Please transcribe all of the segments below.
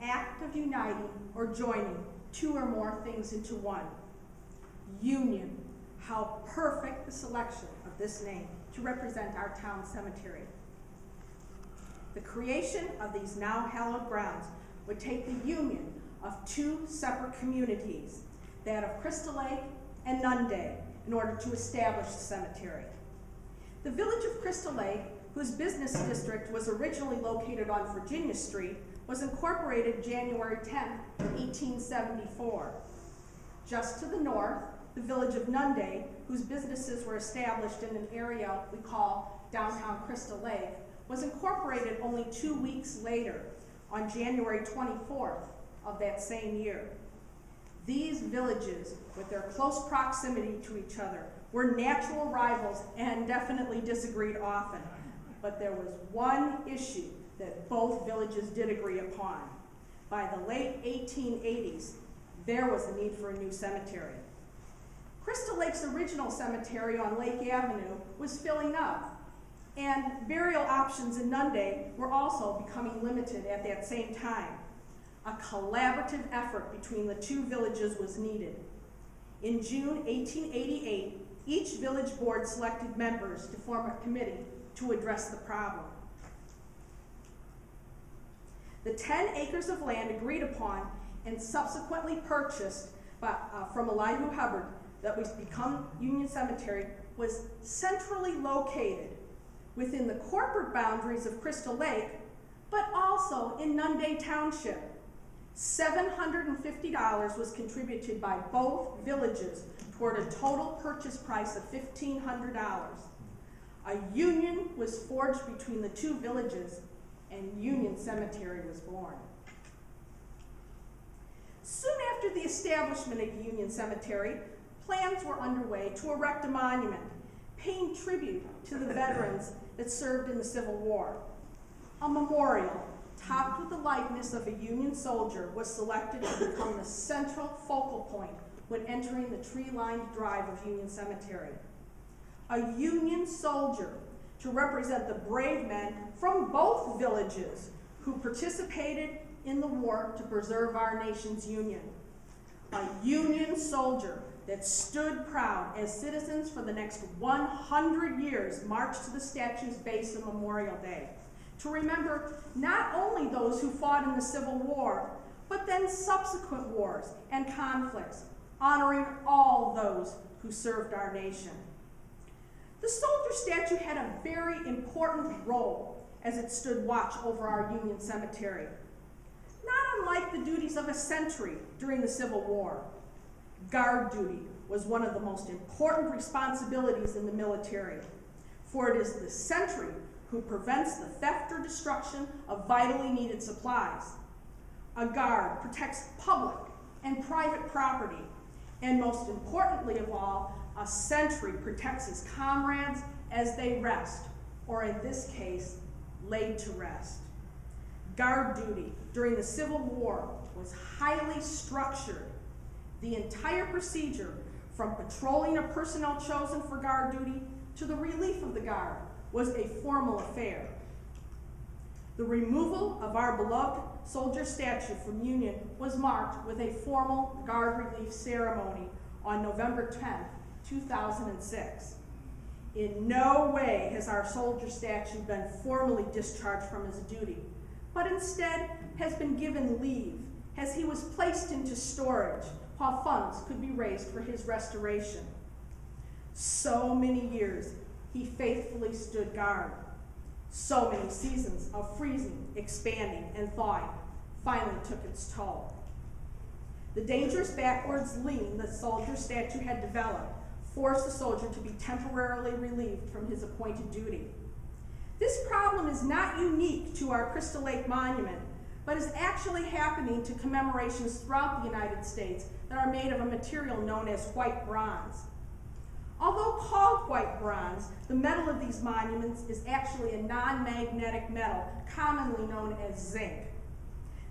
act of uniting or joining two or more things into one. Union. How perfect the selection of this name to represent our town cemetery. The creation of these now hallowed grounds would take the union of two separate communities, that of Crystal Lake and Nunde, in order to establish the cemetery. The village of Crystal Lake, whose business district was originally located on Virginia Street, was incorporated January 10, 1874. Just to the north, the village of Nunde, whose businesses were established in an area we call downtown Crystal Lake, was incorporated only 2 weeks later, on January 24th of that same year. These villages, with their close proximity to each other, were natural rivals and definitely disagreed often. But there was one issue that both villages did agree upon. By the late 1880s, there was a need for a new cemetery. Crystal Lake's original cemetery on Lake Avenue was filling up, and burial options in Nunde were also becoming limited at that same time. A collaborative effort between the two villages was needed. In June 1888, each village board selected members to form a committee to address the problem. The 10 acres of land agreed upon and subsequently purchased from Elihu Hubbard that was become Union Cemetery was centrally located within the corporate boundaries of Crystal Lake, but also in Nunde Township. $750 was contributed by both villages toward a total purchase price of $1,500. A union was forged between the two villages, and Union Cemetery was born. Soon after the establishment of Union Cemetery, plans were underway to erect a monument, paying tribute to the veterans that served in the Civil War. A memorial, topped with the likeness of a Union soldier, was selected to become the central focal point when entering the tree-lined drive of Union Cemetery. A Union soldier to represent the brave men from both villages who participated in the war to preserve our nation's union. A Union soldier that stood proud as citizens for the next 100 years marched to the statue's base on Memorial Day to remember not only those who fought in the Civil War, but then subsequent wars and conflicts, honoring all those who served our nation. The soldier statue had a very important role as it stood watch over our Union Cemetery. Not unlike the duties of a sentry during the Civil War, guard duty was one of the most important responsibilities in the military, for it is the sentry who prevents the theft or destruction of vitally needed supplies. A guard protects public and private property, and most importantly of all, a sentry protects his comrades as they rest, or in this case, laid to rest. Guard duty during the Civil War was highly structured. The entire procedure, from patrolling of personnel chosen for guard duty to the relief of the guard, was a formal affair. The removal of our beloved soldier statue from Union was marked with a formal guard relief ceremony on November 10, 2006. In no way has our soldier statue been formally discharged from his duty, but instead has been given leave as he was placed into storage while funds could be raised for his restoration. So many years he faithfully stood guard. So many seasons of freezing, expanding, and thawing finally took its toll. The dangerous backwards lean the soldier statue had developed forced the soldier to be temporarily relieved from his appointed duty. This problem is not unique to our Crystal Lake Monument, but is actually happening to commemorations throughout the United States that are made of a material known as white bronze. Although called white bronze, the metal of these monuments is actually a non-magnetic metal, commonly known as zinc.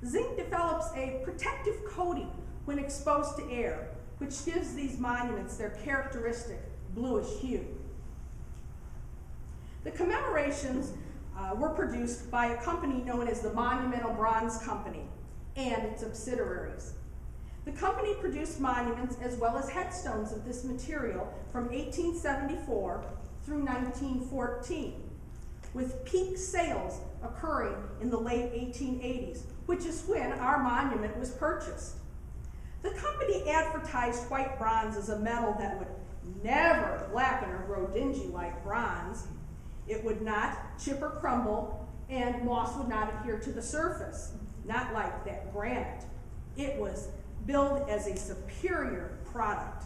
Zinc develops a protective coating when exposed to air, which gives these monuments their characteristic bluish hue. The commemorations were produced by a company known as the Monumental Bronze Company, and its subsidiaries. The company produced monuments as well as headstones of this material from 1874 through 1914, with peak sales occurring in the late 1880s, which is when our monument was purchased. The company advertised white bronze as a metal that would never blacken or grow dingy like bronze. It would not chip or crumble, and moss would not adhere to the surface, not like that granite. It was billed as a superior product.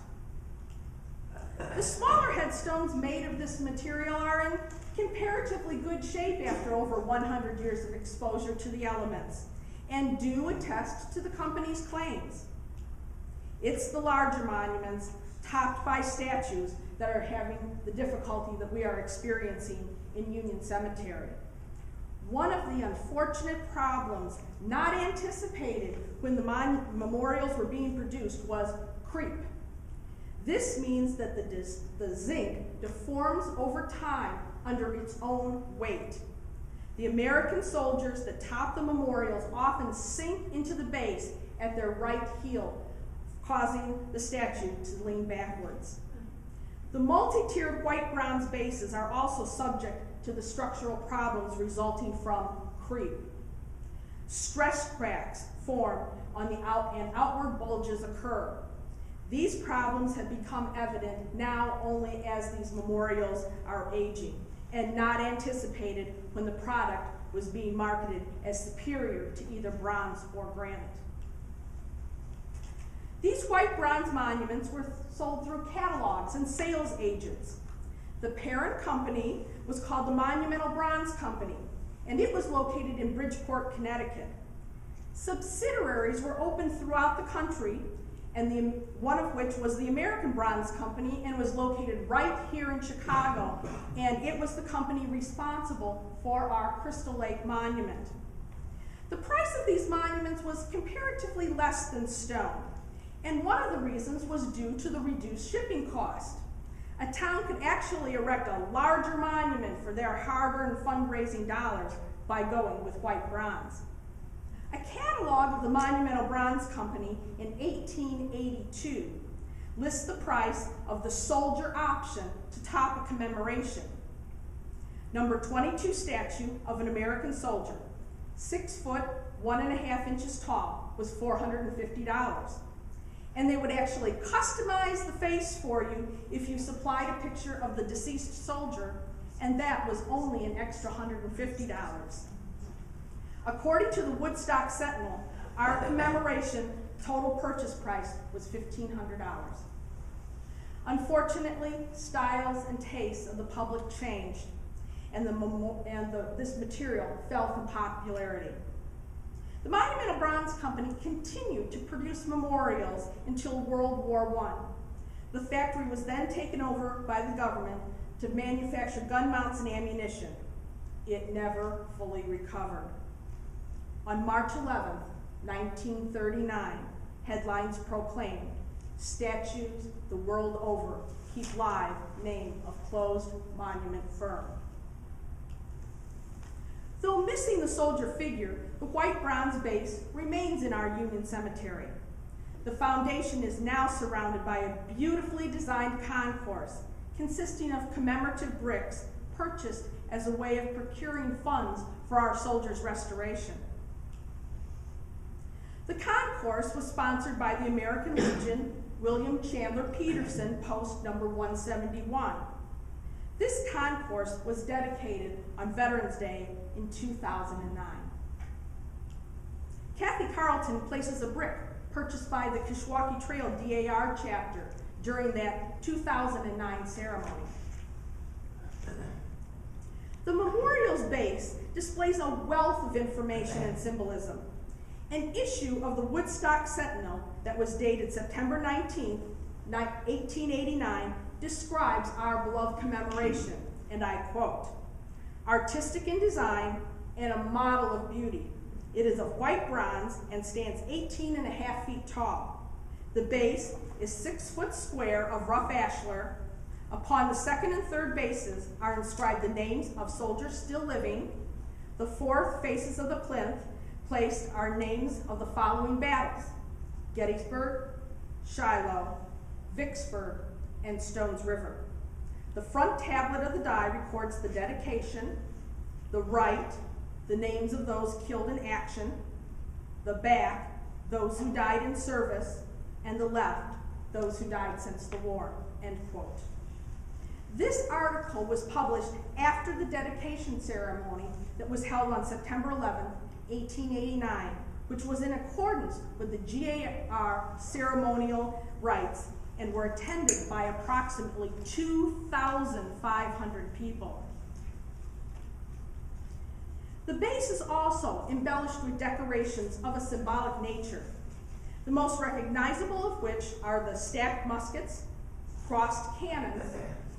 The smaller headstones made of this material are in comparatively good shape after over 100 years of exposure to the elements, and do attest to the company's claims. It's the larger monuments, topped by statues, that are having the difficulty that we are experiencing in Union Cemetery. One of the unfortunate problems not anticipated when the memorials were being produced was creep. This means that the zinc deforms over time under its own weight. The American soldiers that top the memorials often sink into the base at their right heel, causing the statue to lean backwards. The multi-tiered white bronze bases are also subject to the structural problems resulting from creep. Stress cracks form on the and outward bulges occur. These problems have become evident now only as these memorials are aging, and not anticipated when the product was being marketed as superior to either bronze or granite. These white bronze monuments were sold through catalogs and sales agents. The parent company was called the Monumental Bronze Company, and it was located in Bridgeport, Connecticut. Subsidiaries were opened throughout the country, and one of which was the American Bronze Company, and was located right here in Chicago, and it was the company responsible for our Crystal Lake Monument. The price of these monuments was comparatively less than stone, and one of the reasons was due to the reduced shipping cost. A town could actually erect a larger monument for their hard-earned fundraising dollars by going with white bronze. A catalog of the Monumental Bronze Company in 1882 lists the price of the soldier option to top a commemoration. Number 22 statue of an American soldier, 6 foot, 1.5 inches tall, was $450. And they would actually customize the face for you if you supplied a picture of the deceased soldier, and that was only an extra $150. According to the Woodstock Sentinel, our commemoration total purchase price was $1,500. Unfortunately, styles and tastes of the public changed, and this material fell from popularity. The Monumental Bronze Company continued to produce memorials until World War I. The factory was then taken over by the government to manufacture gun mounts and ammunition. It never fully recovered. On March 11, 1939, headlines proclaimed, "Statues the world over keep live name of closed monument firm." Though missing the soldier figure, the white bronze base remains in our Union Cemetery. The foundation is now surrounded by a beautifully designed concourse consisting of commemorative bricks purchased as a way of procuring funds for our soldiers' restoration. The concourse was sponsored by the American Legion, William Chandler Peterson, post number 171. This concourse was dedicated on Veterans Day in 2009. Kathy Carlton places a brick purchased by the Kishwaukee Trail DAR chapter during that 2009 ceremony. The memorial's base displays a wealth of information and symbolism. An issue of the Woodstock Sentinel that was dated September 19, 1889, describes our beloved commemoration, and I quote, "Artistic in design and a model of beauty. It is of white bronze and stands 18.5 feet tall. The base is 6 foot square of rough ashlar. Upon the second and third bases are inscribed the names of soldiers still living. The fourth faces of the plinth placed are names of the following battles: Gettysburg, Shiloh, Vicksburg, and Stones River. The front tablet of the die records the dedication, the right, the names of those killed in action, the back, those who died in service, and the left, those who died since the war, end quote. This article was published after the dedication ceremony that was held on September 11, 1889, which was in accordance with the GAR ceremonial rites and were attended by approximately 2,500 people. The base is also embellished with decorations of a symbolic nature, the most recognizable of which are the stacked muskets, crossed cannons,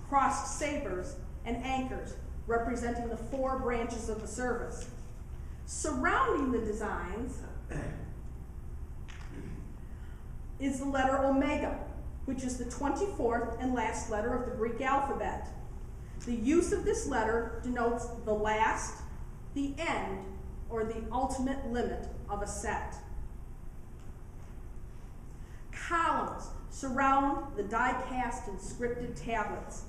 crossed sabers, and anchors, representing the 4 branches of the service. Surrounding the designs is the letter Omega, which is the 24th and last letter of the Greek alphabet. The use of this letter denotes the last, the end, or the ultimate limit of a set. Columns surround the die-cast and scripted tablets.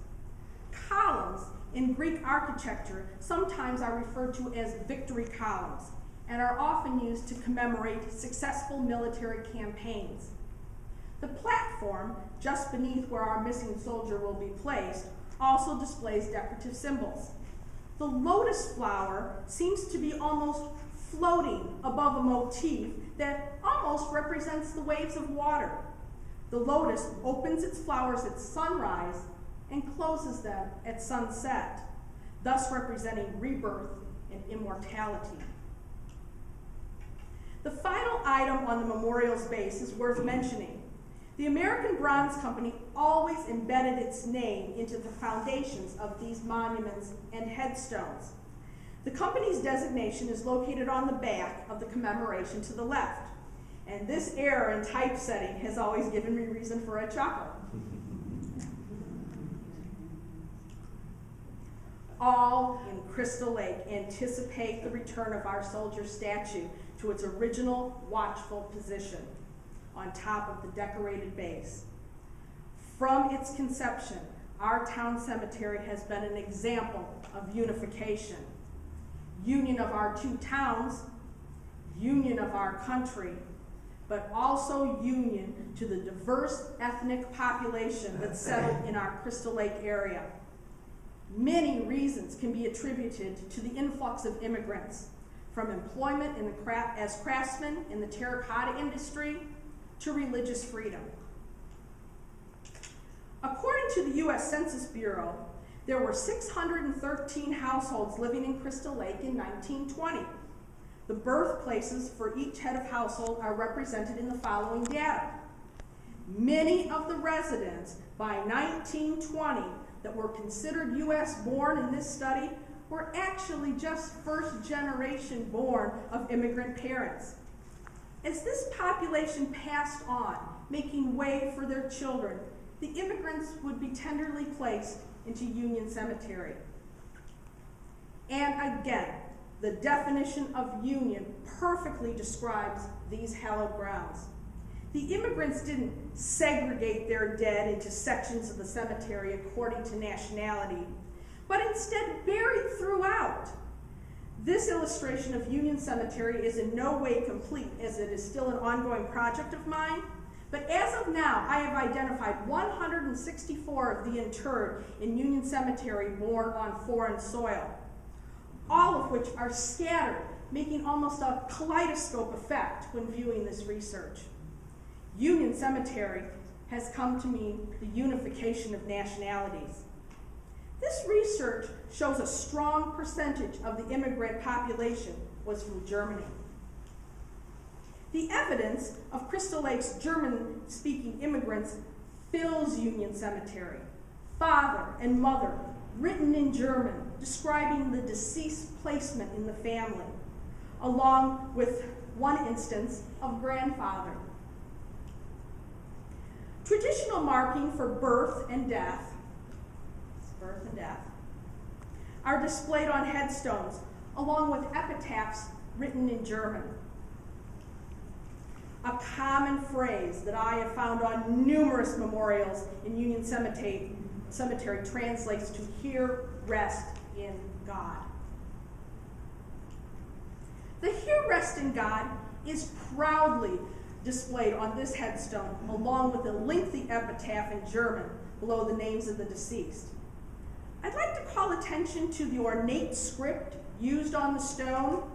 Columns in Greek architecture sometimes are referred to as victory columns and are often used to commemorate successful military campaigns. The platform, just beneath where our missing soldier will be placed, also displays decorative symbols. The lotus flower seems to be almost floating above a motif that almost represents the waves of water. The lotus opens its flowers at sunrise and closes them at sunset, thus representing rebirth and immortality. The final item on the memorial's base is worth mentioning. The American Bronze Company always embedded its name into the foundations of these monuments and headstones. The company's designation is located on the back of the commemoration to the left, and this error in typesetting has always given me reason for a chuckle. All in Crystal Lake anticipate the return of our soldier statue to its original watchful position on top of the decorated base. From its conception, our town cemetery has been an example of unification. Union of our 2 towns, union of our country, but also union to the diverse ethnic population that settled in our Crystal Lake area. Many reasons can be attributed to the influx of immigrants, from employment in as craftsmen in the terracotta industry to religious freedom. According to the U.S. Census Bureau, there were 613 households living in Crystal Lake in 1920. The birthplaces for each head of household are represented in the following data. Many of the residents by 1920 that were considered U.S. born in this study were actually just first generation born of immigrant parents. As this population passed on, making way for their children, the immigrants would be tenderly placed into Union Cemetery. And again, the definition of union perfectly describes these hallowed grounds. The immigrants didn't segregate their dead into sections of the cemetery according to nationality, but instead buried throughout. This illustration of Union Cemetery is in no way complete, as it is still an ongoing project of mine, but as of now, I have identified 164 of the interred in Union Cemetery born on foreign soil, all of which are scattered, making almost a kaleidoscope effect when viewing this research. Union Cemetery has come to mean the unification of nationalities. This research shows a strong percentage of the immigrant population was from Germany. The evidence of Crystal Lake's German-speaking immigrants fills Union Cemetery. Father and mother, written in German, describing the deceased placement in the family, along with one instance of grandfather. Traditional marking for birth and death are displayed on headstones, along with epitaphs written in German. A common phrase that I have found on numerous memorials in Union Cemetery translates to "here rest in God." The "here rest in God" is proudly displayed on this headstone, along with a lengthy epitaph in German below the names of the deceased. I'd like to call attention to the ornate script used on the stone.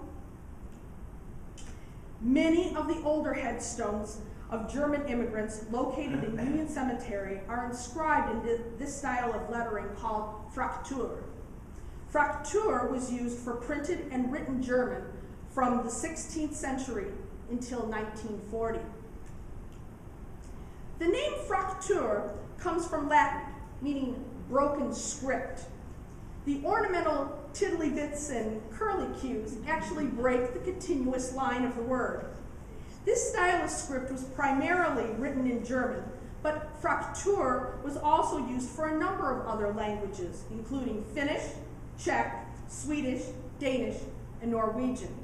Many of the older headstones of German immigrants located in Union Cemetery are inscribed in this style of lettering called Fraktur. Fraktur was used for printed and written German from the 16th century until 1940. The name Fraktur comes from Latin, meaning broken script. The ornamental tiddly-bits and curlicues actually break the continuous line of the word. This style of script was primarily written in German, but Fraktur was also used for a number of other languages, including Finnish, Czech, Swedish, Danish, and Norwegian.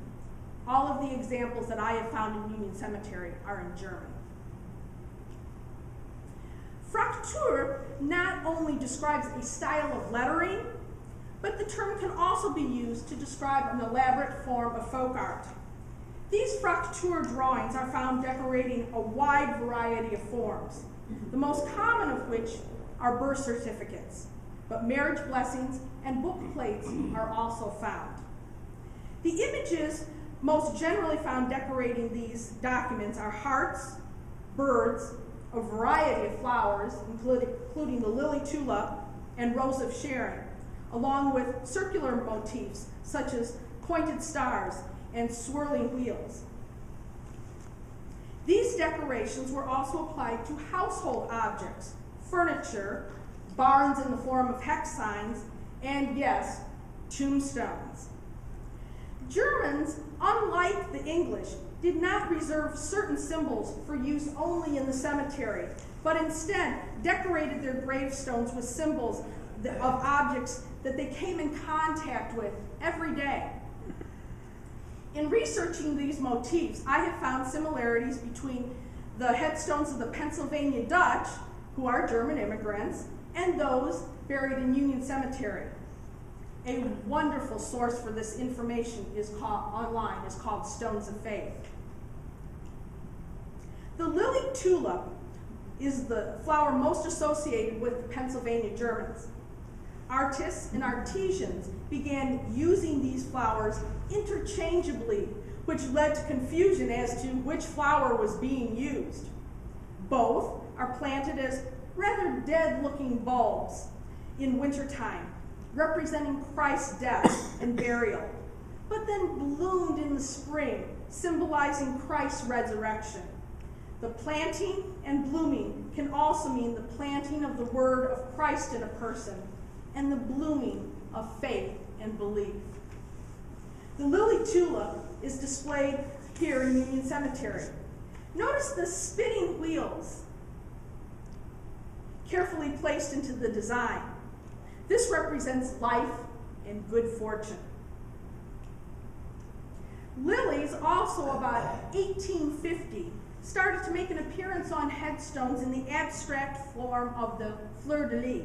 All of the examples that I have found in Union Cemetery are in German. Fraktur not only describes a style of lettering, but the term can also be used to describe an elaborate form of folk art. These Fraktur drawings are found decorating a wide variety of forms, the most common of which are birth certificates, but marriage blessings and book plates are also found. The images most generally found decorating these documents are hearts, birds, a variety of flowers, including the lily tulip and rose of Sharon, along with circular motifs such as pointed stars and swirling wheels. These decorations were also applied to household objects, furniture, barns in the form of hex signs, and yes, tombstones. Germans, unlike the English, did not reserve certain symbols for use only in the cemetery, but instead decorated their gravestones with symbols of objects that they came in contact with every day. In researching these motifs, I have found similarities between the headstones of the Pennsylvania Dutch, who are German immigrants, and those buried in Union Cemetery. A wonderful source for this information is called Stones of Faith. The lily tulip is the flower most associated with the Pennsylvania Germans. Artists and artisans began using these flowers interchangeably, which led to confusion as to which flower was being used. Both are planted as rather dead-looking bulbs in wintertime, representing Christ's death and burial, but then bloomed in the spring, symbolizing Christ's resurrection. The planting and blooming can also mean the planting of the word of Christ in a person and the blooming of faith and belief. The lily tulip is displayed here in Union Cemetery. Notice the spinning wheels carefully placed into the design. This represents life and good fortune. Lilies, also about 1850, started to make an appearance on headstones in the abstract form of the fleur-de-lis.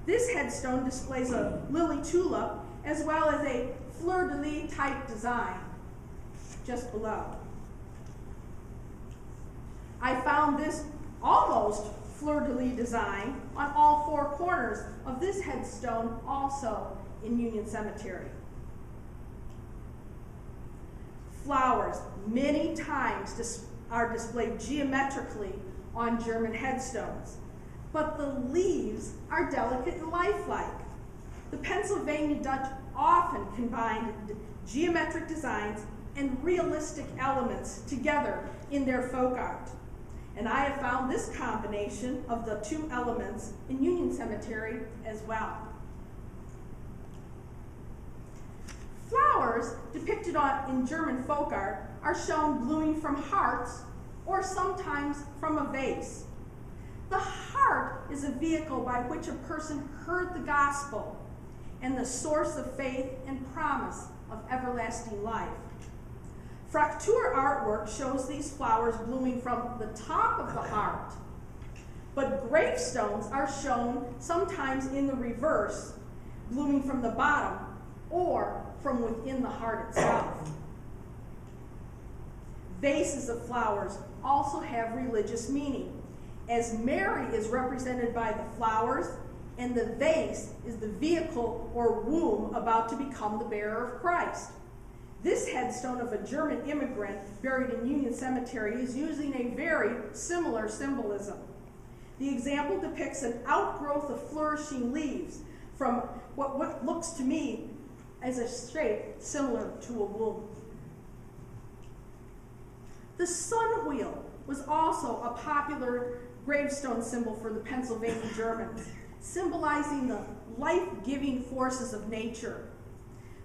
This headstone displays a lily tulip as well as a fleur-de-lis type design just below. I found this almost fleur-de-lis design on all four corners of this headstone, also in Union Cemetery. Flowers many times are displayed geometrically on German headstones, but the leaves are delicate and lifelike. The Pennsylvania Dutch often combined geometric designs and realistic elements together in their folk art. And I have found this combination of the two elements in Union Cemetery as well. Flowers depicted in German folk art are shown blooming from hearts or sometimes from a vase. The heart is a vehicle by which a person heard the gospel and the source of faith and promise of everlasting life. Fraktur artwork shows these flowers blooming from the top of the heart, but gravestones are shown sometimes in the reverse, blooming from the bottom or from within the heart itself. Vases of flowers also have religious meaning, as Mary is represented by the flowers and the vase is the vehicle or womb about to become the bearer of Christ. This headstone of a German immigrant buried in Union Cemetery is using a very similar symbolism. The example depicts an outgrowth of flourishing leaves from what looks to me as a shape similar to a womb. The sun wheel was also a popular gravestone symbol for the Pennsylvania Germans, symbolizing the life-giving forces of nature.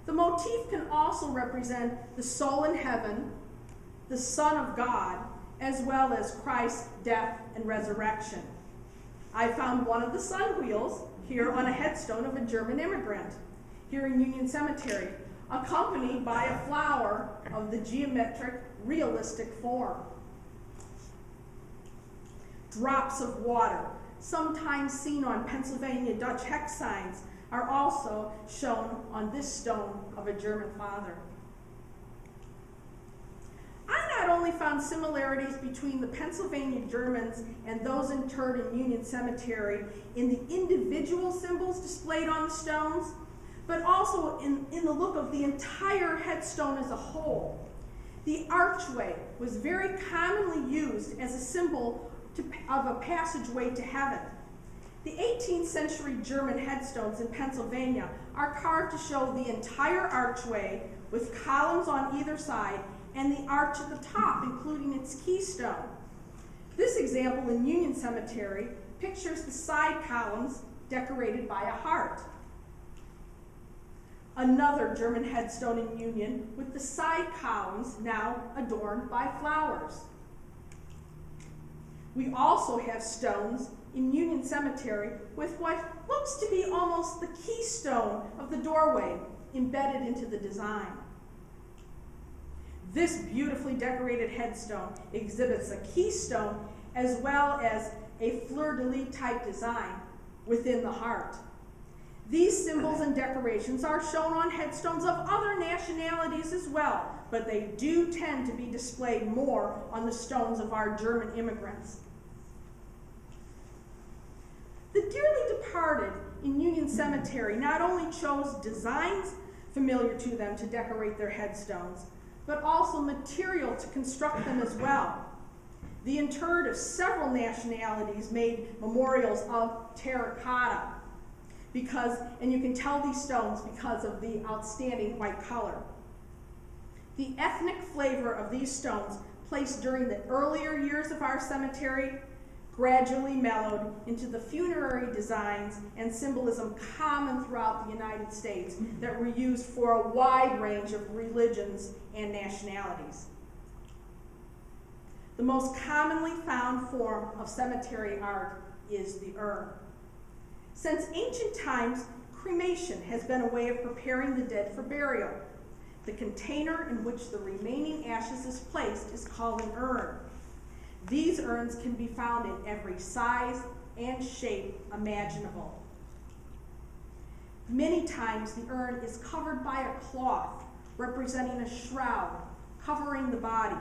The motif can also represent the soul in heaven, the Son of God, as well as Christ's death and resurrection. I found one of the sun wheels here on a headstone of a German immigrant here in Union Cemetery, accompanied by a flower of the geometric, realistic form. Drops of water, sometimes seen on Pennsylvania Dutch hex signs, are also shown on this stone of a German father. I not only found similarities between the Pennsylvania Germans and those interred in Union Cemetery in the individual symbols displayed on the stones, but also in the look of the entire headstone as a whole. The archway was very commonly used as a symbol of a passageway to heaven. The 18th century German headstones in Pennsylvania are carved to show the entire archway with columns on either side and the arch at the top, including its keystone. This example in Union Cemetery pictures the side columns decorated by a heart. Another German headstone in Union with the side columns now adorned by flowers. We also have stones in Union Cemetery with what looks to be almost the keystone of the doorway embedded into the design. This beautifully decorated headstone exhibits a keystone as well as a fleur-de-lis type design within the heart. These symbols and decorations are shown on headstones of other nationalities as well, but they do tend to be displayed more on the stones of our German immigrants. The dearly departed in Union Cemetery not only chose designs familiar to them to decorate their headstones, but also material to construct them as well. The interred of several nationalities made memorials of terracotta, and you can tell these stones because of the outstanding white color. The ethnic flavor of these stones, placed during the earlier years of our cemetery, gradually mellowed into the funerary designs and symbolism common throughout the United States that were used for a wide range of religions and nationalities. The most commonly found form of cemetery art is the urn. Since ancient times, cremation has been a way of preparing the dead for burial. The container in which the remaining ashes is placed is called an urn. These urns can be found in every size and shape imaginable. Many times the urn is covered by a cloth representing a shroud covering the body.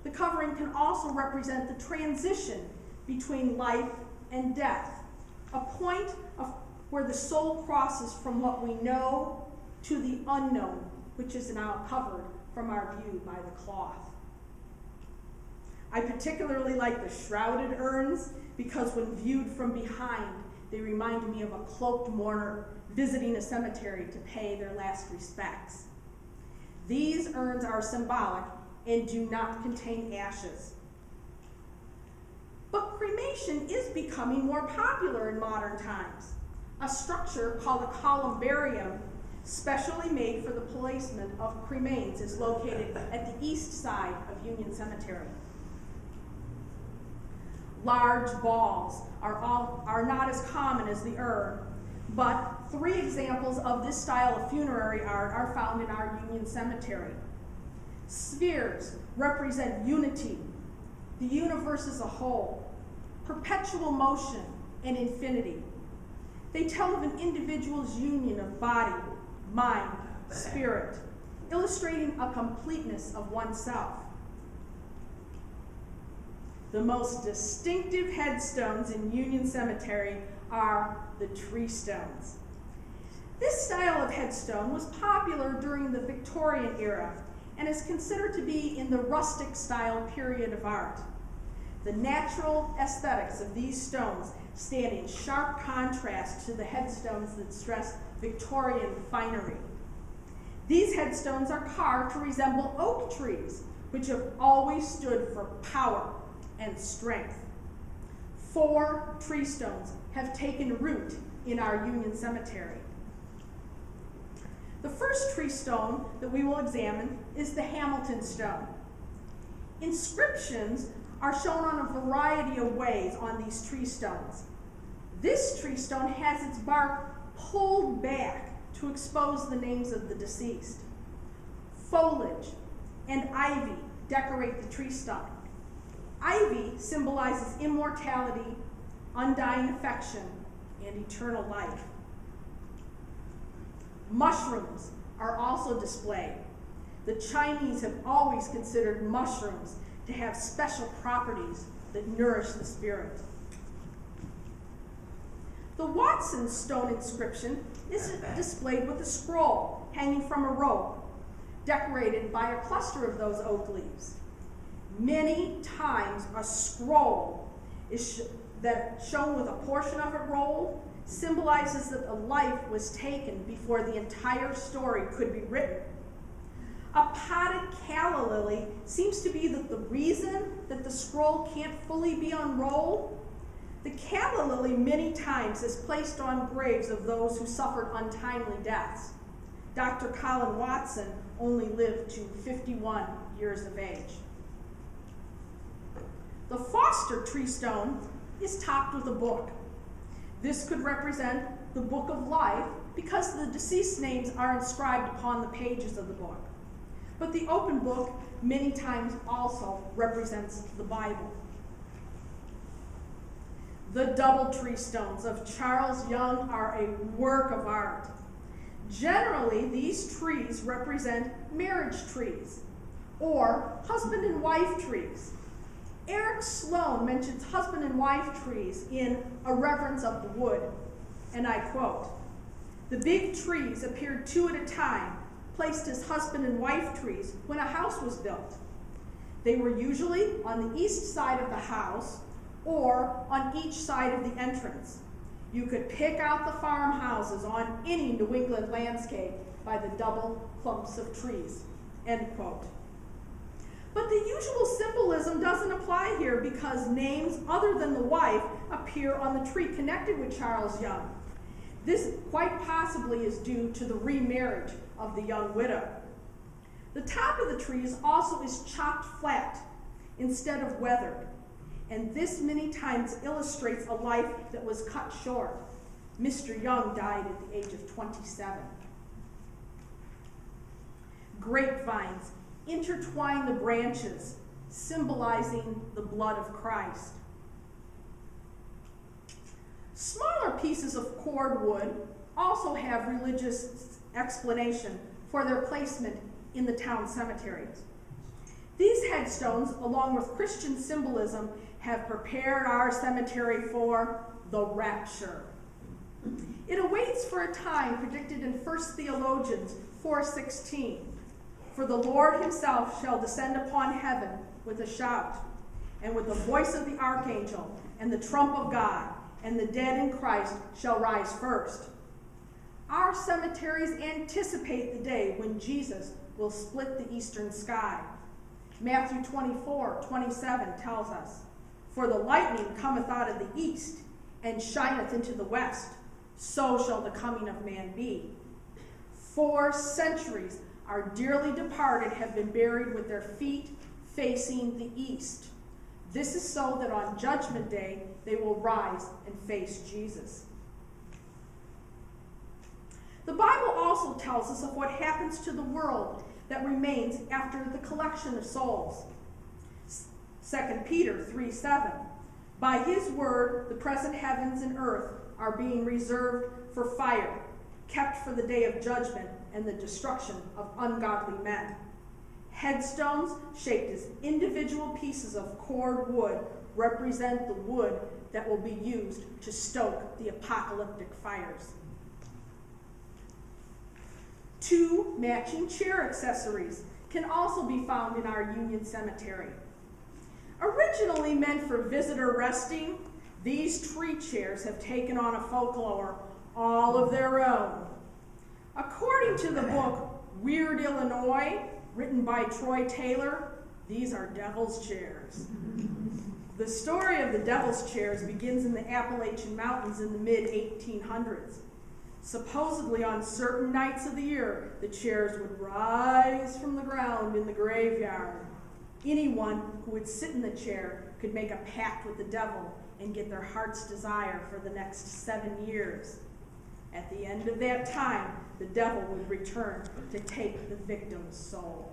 The covering can also represent the transition between life and death, a point where the soul crosses from what we know to the unknown, which is now covered from our view by the cloth. I particularly like the shrouded urns because when viewed from behind, they remind me of a cloaked mourner visiting a cemetery to pay their last respects. These urns are symbolic and do not contain ashes. But cremation is becoming more popular in modern times. A structure called a columbarium, specially made for the placement of cremains, is located at the east side of Union Cemetery. Large balls are not as common as the urn, but 3 examples of this style of funerary art are found in our Union Cemetery. Spheres represent unity, the universe as a whole, perpetual motion, and infinity. They tell of an individual's union of body, mind, spirit, illustrating a completeness of oneself. The most distinctive headstones in Union Cemetery are the tree stones. This style of headstone was popular during the Victorian era and is considered to be in the rustic style period of art. The natural aesthetics of these stones stand in sharp contrast to the headstones that stress Victorian finery. These headstones are carved to resemble oak trees, which have always stood for power and strength. 4 tree stones have taken root in our Union Cemetery. The first tree stone that we will examine is the Hamilton stone. Inscriptions are shown on a variety of ways on these tree stones. This tree stone has its bark pulled back to expose the names of the deceased. Foliage and ivy decorate the tree stump. Ivy symbolizes immortality, undying affection, and eternal life. Mushrooms are also displayed. The Chinese have always considered mushrooms to have special properties that nourish the spirit. The Watson stone inscription is displayed with a scroll hanging from a rope, decorated by a cluster of those oak leaves. Many times a scroll is shown with a portion of it rolled, symbolizes that a life was taken before the entire story could be written. A potted calla lily seems to be the reason that the scroll can't fully be unrolled. The calla lily many times is placed on graves of those who suffered untimely deaths. Dr. Colin Watson only lived to 51 years of age. The Foster tree stone is topped with a book. This could represent the book of life because the deceased names are inscribed upon the pages of the book. But the open book many times also represents the Bible. The Doubletree stones of Charles Young are a work of art. Generally, these trees represent marriage trees or husband and wife trees. Eric Sloane mentions husband and wife trees in A Reverence of the Wood, and I quote, "The big trees appeared 2 at a time, placed as husband and wife trees when a house was built. They were usually on the east side of the house or on each side of the entrance. You could pick out the farmhouses on any New England landscape by the double clumps of trees," end quote. But the usual symbolism doesn't apply here because names other than the wife appear on the tree connected with Charles Young. This quite possibly is due to the remarriage of the young widow. The top of the trees also is chopped flat instead of weathered, and this many times illustrates a life that was cut short. Mr. Young died at the age of 27. Grapevines intertwine the branches, symbolizing the blood of Christ. Smaller pieces of cordwood also have religious explanation for their placement in the town cemeteries. These headstones, along with Christian symbolism, have prepared our cemetery for the rapture. It awaits for a time predicted in 1 Thessalonians 4:16. "For the Lord himself shall descend upon heaven with a shout, and with the voice of the archangel, and the trump of God, and the dead in Christ shall rise first." Our cemeteries anticipate the day when Jesus will split the eastern sky. Matthew 24:27 tells us, "For the lightning cometh out of the east, and shineth into the west, so shall the coming of man be." 4 centuries our dearly departed have been buried with their feet facing the east. This is so that on Judgment Day they will rise and face Jesus. The Bible also tells us of what happens to the world that remains after the collection of souls. 2 Peter 3:7. By his word, the present heavens and earth are being reserved for fire, kept for the day of judgment and the destruction of ungodly men. Headstones shaped as individual pieces of cord wood represent the wood that will be used to stoke the apocalyptic fires. 2 matching chair accessories can also be found in our Union Cemetery. Originally meant for visitor resting, these tree chairs have taken on a folklore all of their own. According to the book Weird Illinois, written by Troy Taylor, these are devil's chairs. The story of the devil's chairs begins in the Appalachian Mountains in the mid-1800s. Supposedly on certain nights of the year, the chairs would rise from the ground in the graveyard. Anyone who would sit in the chair could make a pact with the devil and get their heart's desire for the next 7 years. At the end of that time, the devil would return to take the victim's soul.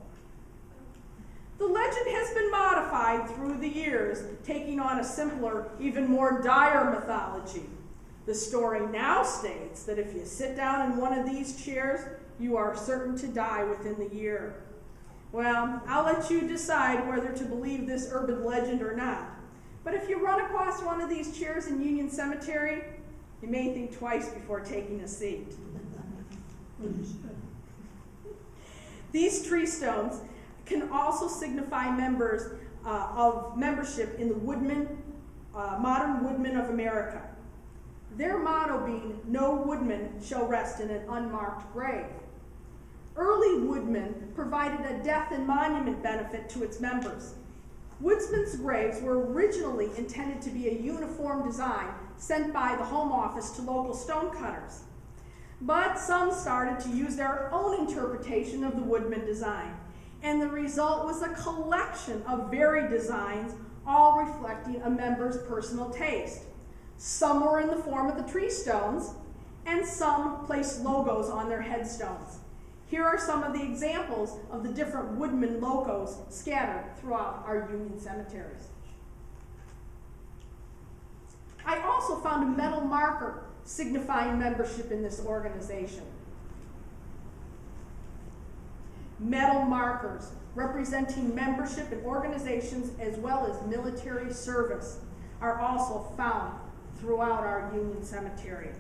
The legend has been modified through the years, taking on a simpler, even more dire mythology. The story now states that if you sit down in one of these chairs, you are certain to die within the year. Well, I'll let you decide whether to believe this urban legend or not. But if you run across one of these chairs in Union Cemetery, you may think twice before taking a seat. These tree stones can also signify members of membership in the Modern Woodmen of America. Their motto being, "No woodman shall rest in an unmarked grave." Early woodmen provided a death and monument benefit to its members. Woodsmen's graves were originally intended to be a uniform design sent by the Home Office to local stonecutters. But some started to use their own interpretation of the woodman design, and the result was a collection of varied designs, all reflecting a member's personal taste. Some were in the form of the tree stones, and some placed logos on their headstones. Here are some of the examples of the different woodman logos scattered throughout our Union cemeteries. I also found a metal marker signifying membership in this organization. Metal markers representing membership in organizations as well as military service are also found throughout our Union Cemetery.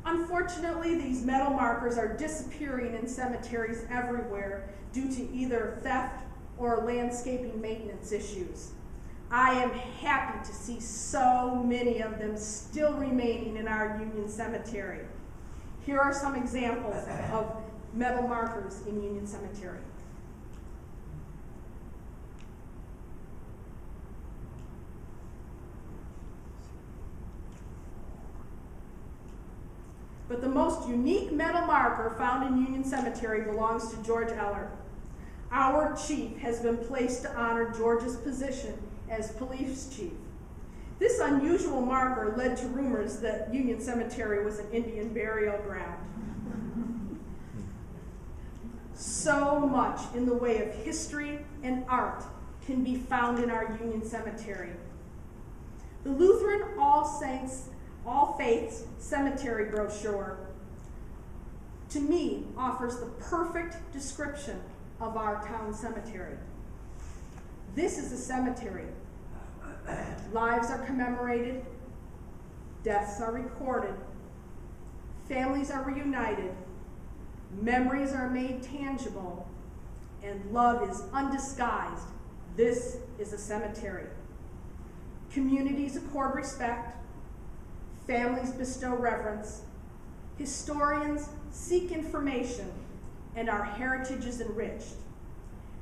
Unfortunately, these metal markers are disappearing in cemeteries everywhere due to either theft or landscaping maintenance issues. I am happy to see so many of them still remaining in our Union Cemetery. Here are some examples of metal markers in Union Cemetery. But the most unique metal marker found in Union Cemetery belongs to George Eller. Our chief has been placed to honor George's position as police chief. This unusual marker led to rumors that Union Cemetery was an Indian burial ground. So much in the way of history and art can be found in our Union Cemetery. The Lutheran All Faiths Cemetery brochure, to me, offers the perfect description of our town cemetery. This is a cemetery. Lives are commemorated, deaths are recorded, families are reunited, memories are made tangible, and love is undisguised. This is a cemetery. Communities accord respect, families bestow reverence, historians seek information, and our heritage is enriched.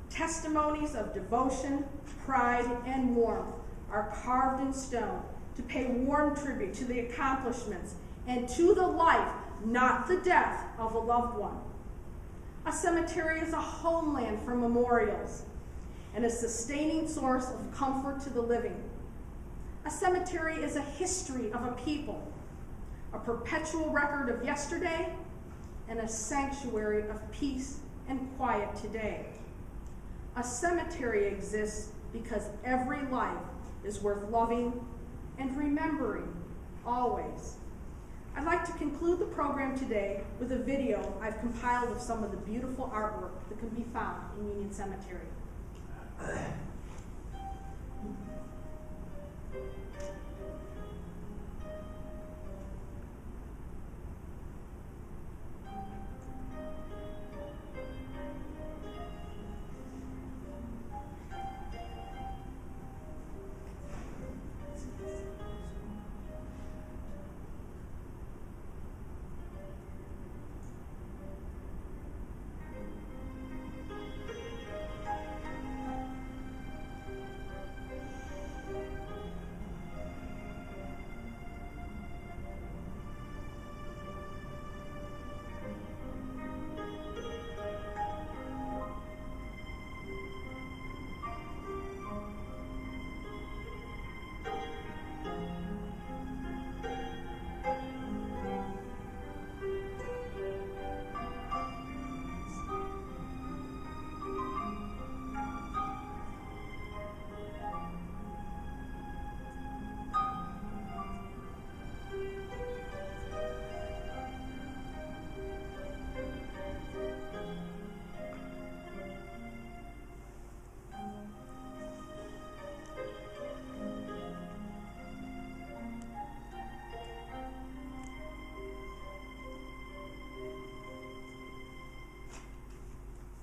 Testimonies of devotion, pride, and warmth are carved in stone to pay warm tribute to the accomplishments and to the life, not the death, of a loved one. A cemetery is a homeland for memorials and a sustaining source of comfort to the living. A cemetery is a history of a people, a perpetual record of yesterday, and a sanctuary of peace and quiet today. A cemetery exists because every life is worth loving and remembering, always. I'd like to conclude the program today with a video I've compiled of some of the beautiful artwork that can be found in Union Cemetery.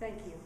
Thank you.